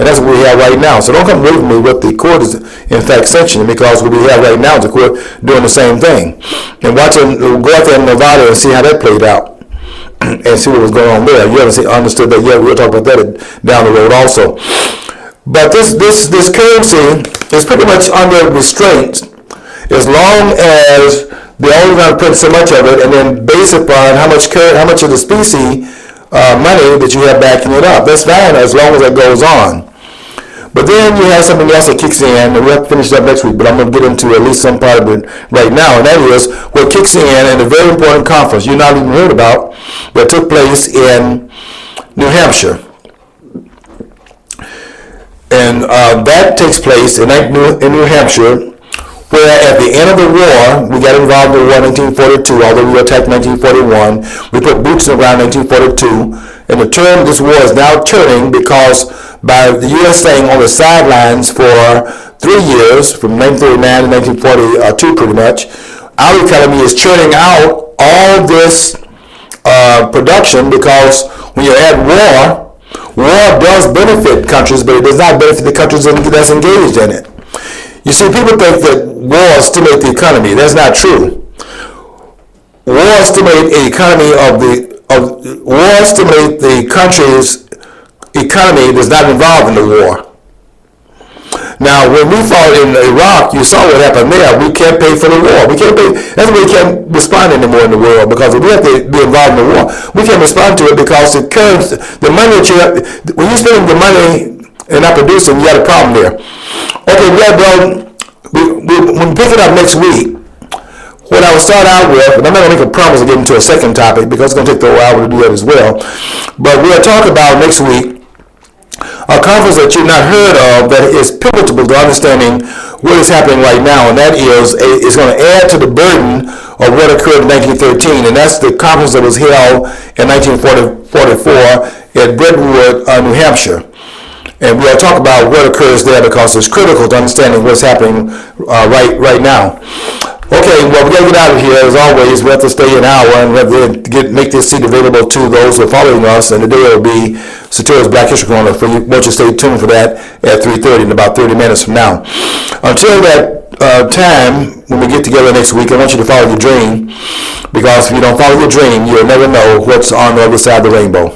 And that's what we have right now. So don't come with me what the court is in fact sanctioning, because what we have right now is the court doing the same thing. And go out there in Nevada and see how that played out and see what was going on there. You haven't understood that yet. We'll talk about that down the road also. But this currency is pretty much under restraint as long as they're only going to print so much of it and then base it upon how much of the specie money that you have backing it up. That's fine as long as that goes on. But then you have something else that kicks in, and we'll have to finish that next week, but I'm going to get into at least some part of it right now, and that is what kicks in a very important conference you've not even heard about that took place in New Hampshire. And that takes place in New Hampshire, where at the end of the war, we got involved in the war in 1942, although we were attacked in 1941. We put boots in the ground in 1942, and the term this war is now turning because by the U.S. staying on the sidelines for 3 years, from 1939 to 1942 pretty much, our economy is churning out all this production because when you're at war does benefit countries, but it does not benefit the countries that's engaged in it. You see, people think that wars stimulate the economy. That's not true. Wars stimulate the country's economy that's not involved in the war. Now, when we fought in Iraq, you saw what happened there. We can't pay for the war. We can't pay. That's why we can't respond anymore in the world, because if we have to be involved in the war, we can't respond to it because the money that you have, when you spend the money and not producing, you got a problem there. Okay, when we pick it up next week, what I will start out with, and I'm not going to make a promise to get into a second topic because it's going to take the whole hour to do that as well, but we'll talk about next week a conference that you've not heard of that is pivotal to understanding what is happening right now, and that is going to add to the burden of what occurred in 1913, and that's the conference that was held in 1944 at Brentwood, New Hampshire. And we'll talk about what occurs there because it's critical to understanding what's happening right now. Okay, well, we got to get out of here. As always, we have to stay an hour and we have to make this seat available to those who are following us. And today will be Satura's Black History Corner. For you, want you to stay tuned for that at 3:30 in about 30 minutes from now. Until that time, when we get together next week, I want you to follow your dream, because if you don't follow your dream, you'll never know what's on the other side of the rainbow.